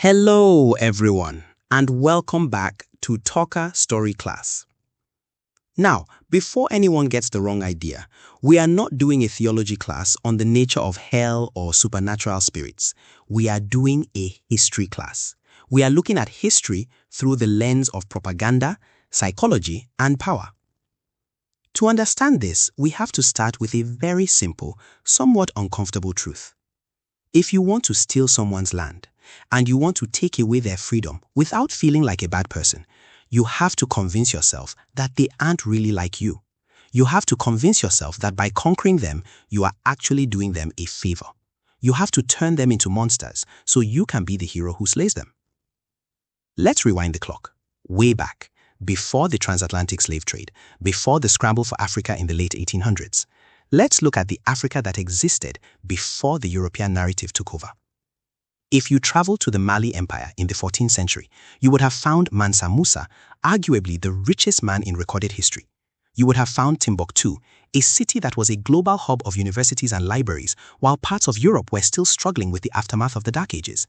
Hello, everyone, and welcome back to Talker Story Class. Now, before anyone gets the wrong idea, we are not doing a theology class on the nature of hell or supernatural spirits. We are doing a history class. We are looking at history through the lens of propaganda, psychology, and power. To understand this, we have to start with a very simple, somewhat uncomfortable truth. If you want to steal someone's land, and you want to take away their freedom without feeling like a bad person, you have to convince yourself that they aren't really like you. You have to convince yourself that by conquering them, you are actually doing them a favor. You have to turn them into monsters so you can be the hero who slays them. Let's rewind the clock. Way back, before the transatlantic slave trade, before the scramble for Africa in the late 1800s. Let's look at the Africa that existed before the European narrative took over. If you travel to the Mali Empire in the 14th century, you would have found Mansa Musa, arguably the richest man in recorded history. You would have found Timbuktu, a city that was a global hub of universities and libraries, while parts of Europe were still struggling with the aftermath of the Dark Ages.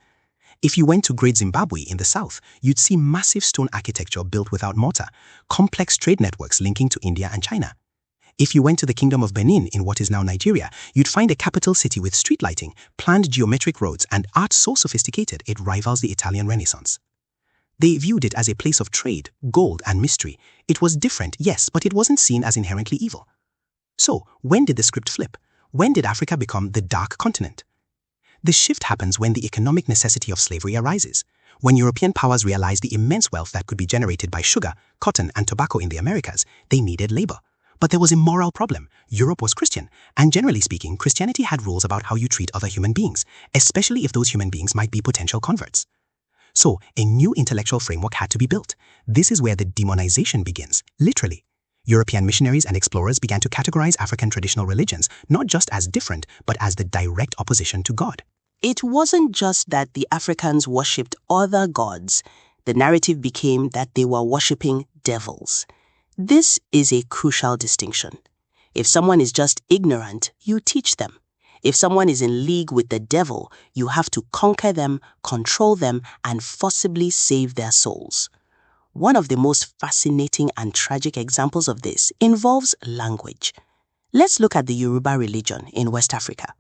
If you went to Great Zimbabwe in the south, you'd see massive stone architecture built without mortar, complex trade networks linking to India and China. If you went to the Kingdom of Benin in what is now Nigeria, you'd find a capital city with street lighting, planned geometric roads, and art so sophisticated it rivals the Italian Renaissance. They viewed it as a place of trade, gold, and mystery. It was different, yes, but it wasn't seen as inherently evil. So, when did the script flip? When did Africa become the dark continent? The shift happens when the economic necessity of slavery arises. When European powers realized the immense wealth that could be generated by sugar, cotton, and tobacco in the Americas, they needed labor. But there was a moral problem. Europe was Christian, and generally speaking, Christianity had rules about how you treat other human beings, especially if those human beings might be potential converts. So, a new intellectual framework had to be built. This is where the demonization begins, literally. European missionaries and explorers began to categorize African traditional religions, not just as different, but as the direct opposition to God. It wasn't just that the Africans worshipped other gods. The narrative became that they were worshipping devils. This is a crucial distinction. If someone is just ignorant, you teach them. If someone is in league with the devil, you have to conquer them, control them, and forcibly save their souls. One of the most fascinating and tragic examples of this involves language. Let's look at the Yoruba religion in West Africa.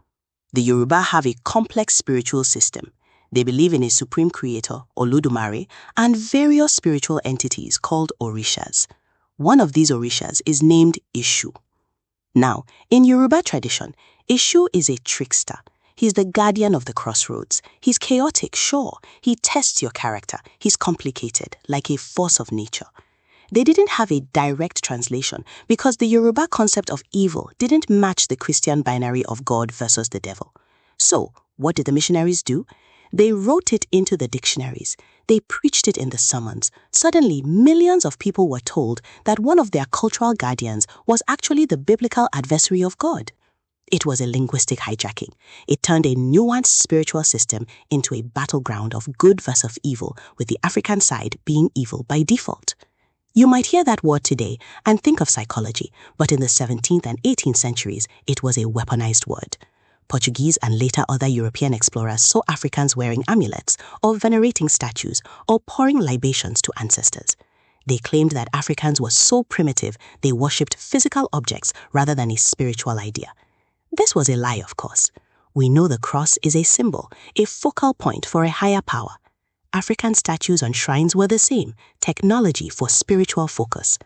The Yoruba have a complex spiritual system. They believe in a supreme creator, Olodumare, and various spiritual entities called Orishas. One of these Orishas is named Ishu. Now, in Yoruba tradition, Ishu is a trickster. He's the guardian of the crossroads. He's chaotic, sure. He tests your character. He's complicated, like a force of nature. They didn't have a direct translation because the Yoruba concept of evil didn't match the Christian binary of God versus the devil. So, what did the missionaries do? They wrote it into the dictionaries. They preached it in the sermons. Suddenly, millions of people were told that one of their cultural guardians was actually the biblical adversary of God. It was a linguistic hijacking. It turned a nuanced spiritual system into a battleground of good versus evil, with the African side being evil by default. You might hear that word today and think of psychology, but in the 17th and 18th centuries, it was a weaponized word. Portuguese and later other European explorers saw Africans wearing amulets or venerating statues or pouring libations to ancestors. They claimed that Africans were so primitive they worshipped physical objects rather than a spiritual idea. This was a lie, of course. We know the cross is a symbol, a focal point for a higher power. African statues on shrines were the same, technology for spiritual focus.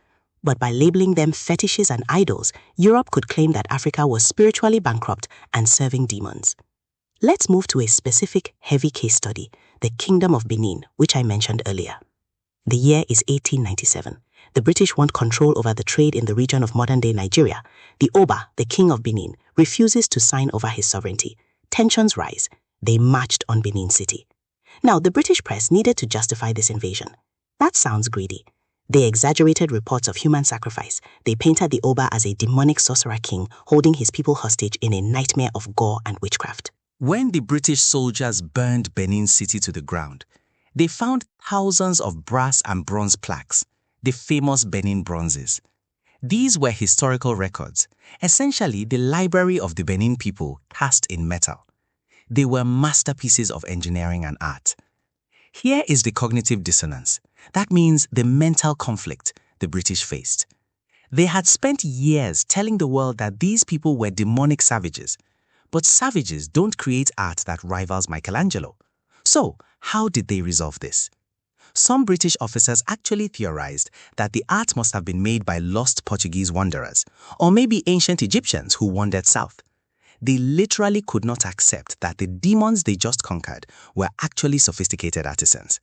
But by labeling them fetishes and idols, Europe could claim that Africa was spiritually bankrupt and serving demons. Let's move to a specific heavy case study, the Kingdom of Benin, which I mentioned earlier. The year is 1897. The British want control over the trade in the region of modern-day Nigeria. The Oba, the King of Benin, refuses to sign over his sovereignty. Tensions rise. They marched on Benin City. Now, the British press needed to justify this invasion. That sounds greedy. They exaggerated reports of human sacrifice. They painted the Oba as a demonic sorcerer king holding his people hostage in a nightmare of gore and witchcraft. When the British soldiers burned Benin City to the ground, they found thousands of brass and bronze plaques, the famous Benin bronzes. These were historical records, essentially the library of the Benin people cast in metal. They were masterpieces of engineering and art. Here is the cognitive dissonance. That means the mental conflict the British faced. They had spent years telling the world that these people were demonic savages. But savages don't create art that rivals Michelangelo. So, how did they resolve this? Some British officers actually theorized that the art must have been made by lost Portuguese wanderers, or maybe ancient Egyptians who wandered south. They literally could not accept that the demons they just conquered were actually sophisticated artisans.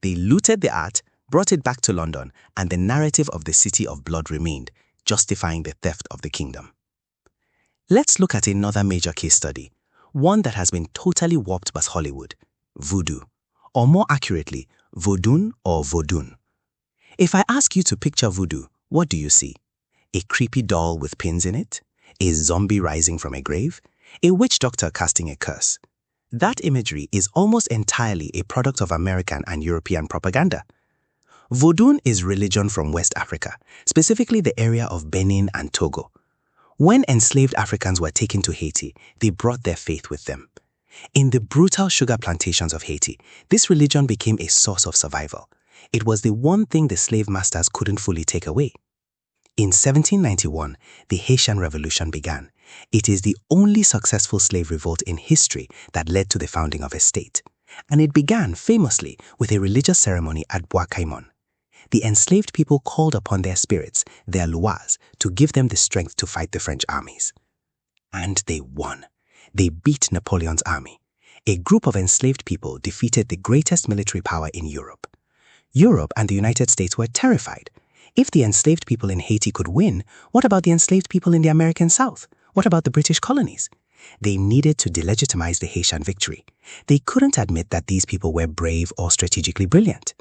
They looted the art, brought it back to London, and the narrative of the City of Blood remained, justifying the theft of the kingdom. Let's look at another major case study, one that has been totally warped by Hollywood: voodoo, or more accurately, Vodun or Vodun. If I ask you to picture voodoo, what do you see? A creepy doll with pins in it? A zombie rising from a grave? A witch doctor casting a curse? That imagery is almost entirely a product of American and European propaganda. Vodun is religion from West Africa, specifically the area of Benin and Togo. When enslaved Africans were taken to Haiti, they brought their faith with them. In the brutal sugar plantations of Haiti, this religion became a source of survival. It was the one thing the slave masters couldn't fully take away. In 1791, the Haitian Revolution began. It is the only successful slave revolt in history that led to the founding of a state. And it began famously with a religious ceremony at Bois Caimon. The enslaved people called upon their spirits, their loas, to give them the strength to fight the French armies. And they won. They beat Napoleon's army. A group of enslaved people defeated the greatest military power in Europe. Europe and the United States were terrified. If the enslaved people in Haiti could win, what about the enslaved people in the American South? What about the British colonies? They needed to delegitimize the Haitian victory. They couldn't admit that these people were brave or strategically brilliant.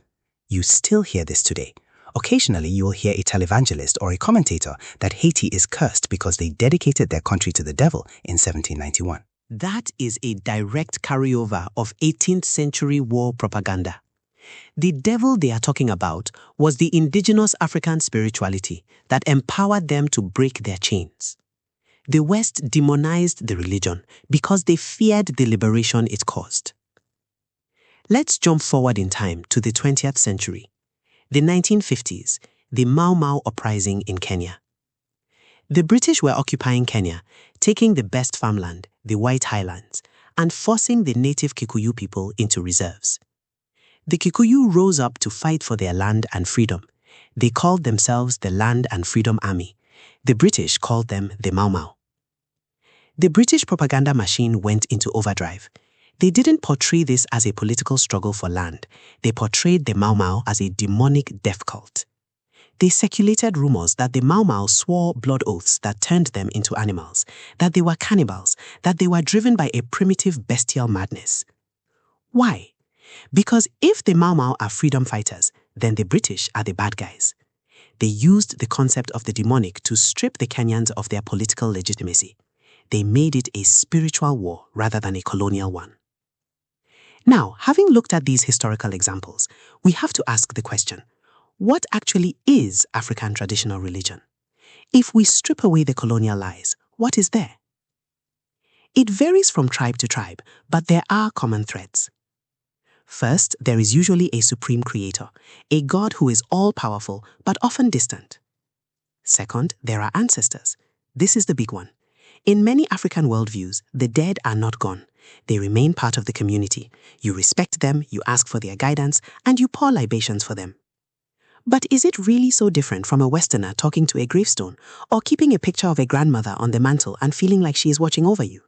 You still hear this today. Occasionally, you will hear a televangelist or a commentator that Haiti is cursed because they dedicated their country to the devil in 1791. That is a direct carryover of 18th century war propaganda. The devil they are talking about was the indigenous African spirituality that empowered them to break their chains. The West demonized the religion because they feared the liberation it caused. Let's jump forward in time to the 20th century. The 1950s, the Mau Mau uprising in Kenya. The British were occupying Kenya, taking the best farmland, the White Highlands, and forcing the native Kikuyu people into reserves. The Kikuyu rose up to fight for their land and freedom. They called themselves the Land and Freedom Army. The British called them the Mau Mau. The British propaganda machine went into overdrive. They didn't portray this as a political struggle for land. They portrayed the Mau Mau as a demonic death cult. They circulated rumors that the Mau Mau swore blood oaths that turned them into animals, that they were cannibals, that they were driven by a primitive bestial madness. Why? Because if the Mau Mau are freedom fighters, then the British are the bad guys. They used the concept of the demonic to strip the Kenyans of their political legitimacy. They made it a spiritual war rather than a colonial one. Now, having looked at these historical examples, we have to ask the question, what actually is African traditional religion? If we strip away the colonial lies, what is there? It varies from tribe to tribe, but there are common threads. First, there is usually a supreme creator, a god who is all-powerful but often distant. Second, there are ancestors. This is the big one. In many African worldviews, the dead are not gone. They remain part of the community. You respect them, you ask for their guidance, and you pour libations for them. But is it really so different from a Westerner talking to a gravestone or keeping a picture of a grandmother on the mantle and feeling like she is watching over you?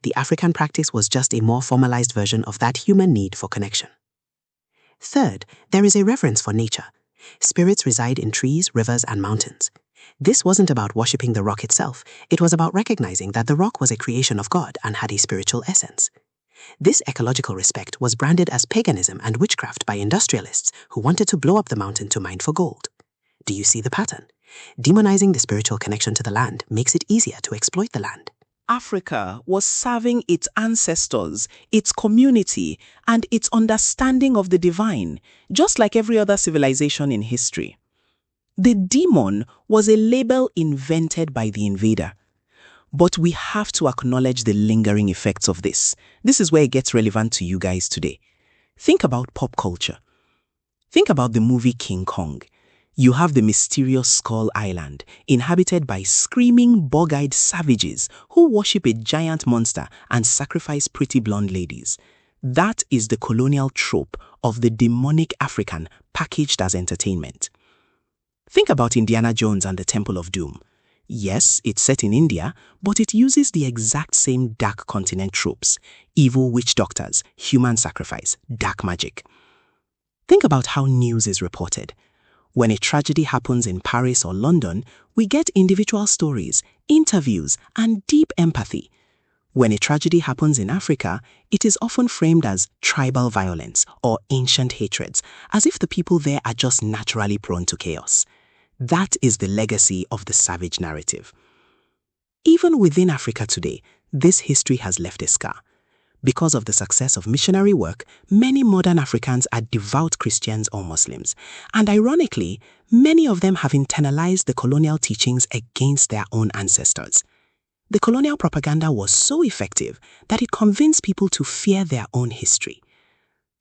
The African practice was just a more formalized version of that human need for connection. Third, there is a reverence for nature. Spirits reside in trees, rivers, and mountains. This wasn't about worshipping the rock itself. It was about recognizing that the rock was a creation of God and had a spiritual essence. This ecological respect was branded as paganism and witchcraft by industrialists who wanted to blow up the mountain to mine for gold. Do you see the pattern? Demonizing the spiritual connection to the land makes it easier to exploit the land. Africa was serving its ancestors, its community, and its understanding of the divine, just like every other civilization in history. The demon was a label invented by the invader. But we have to acknowledge the lingering effects of this. This is where it gets relevant to you guys today. Think about pop culture. Think about the movie King Kong. You have the mysterious Skull Island, inhabited by screaming, bug-eyed savages who worship a giant monster and sacrifice pretty blonde ladies. That is the colonial trope of the demonic African packaged as entertainment. Think about Indiana Jones and the Temple of Doom. Yes, it's set in India, but it uses the exact same dark continent tropes: evil witch doctors, human sacrifice, dark magic. Think about how news is reported. When a tragedy happens in Paris or London, we get individual stories, interviews, and deep empathy. When a tragedy happens in Africa, it is often framed as tribal violence or ancient hatreds, as if the people there are just naturally prone to chaos. That is the legacy of the savage narrative. Even within Africa today, this history has left a scar. Because of the success of missionary work, many modern Africans are devout Christians or Muslims, and ironically, many of them have internalized the colonial teachings against their own ancestors. The colonial propaganda was so effective that it convinced people to fear their own history.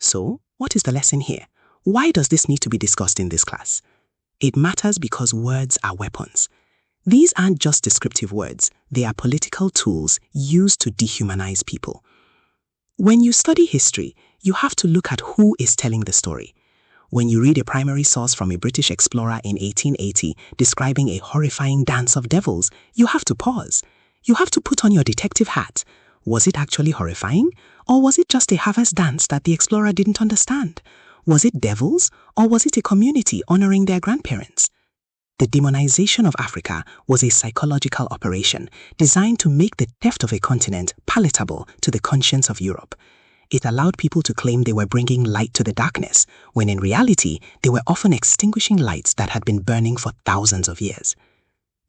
So, what is the lesson here? Why does this need to be discussed in this class? It matters because words are weapons. These aren't just descriptive words, they are political tools used to dehumanize people. When you study history, you have to look at who is telling the story. When you read a primary source from a British explorer in 1880 describing a horrifying dance of devils, you have to pause. You have to put on your detective hat. Was it actually horrifying? Or was it just a harvest dance that the explorer didn't understand? Was it devils? Or was it a community honoring their grandparents? The demonization of Africa was a psychological operation designed to make the theft of a continent palatable to the conscience of Europe. It allowed people to claim they were bringing light to the darkness, when in reality, they were often extinguishing lights that had been burning for thousands of years.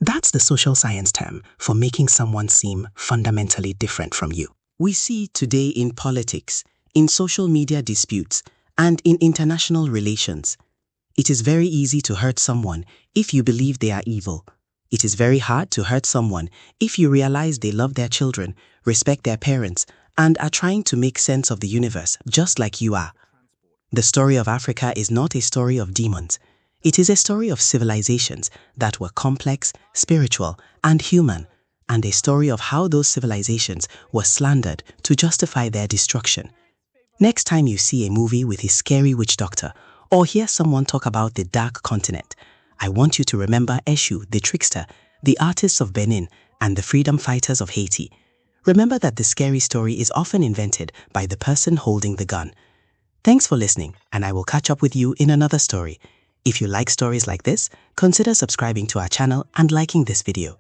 That's the social science term for making someone seem fundamentally different from you. We see today in politics, in social media disputes, and in international relations. It is very easy to hurt someone if you believe they are evil. It is very hard to hurt someone if you realize they love their children, respect their parents, and are trying to make sense of the universe just like you are. The story of Africa is not a story of demons. It is a story of civilizations that were complex, spiritual, and human, and a story of how those civilizations were slandered to justify their destruction. Next time you see a movie with a scary witch doctor, or hear someone talk about the dark continent, I want you to remember Eshu, the trickster, the artists of Benin, and the freedom fighters of Haiti. Remember that the scary story is often invented by the person holding the gun. Thanks for listening, and I will catch up with you in another story. If you like stories like this, consider subscribing to our channel and liking this video.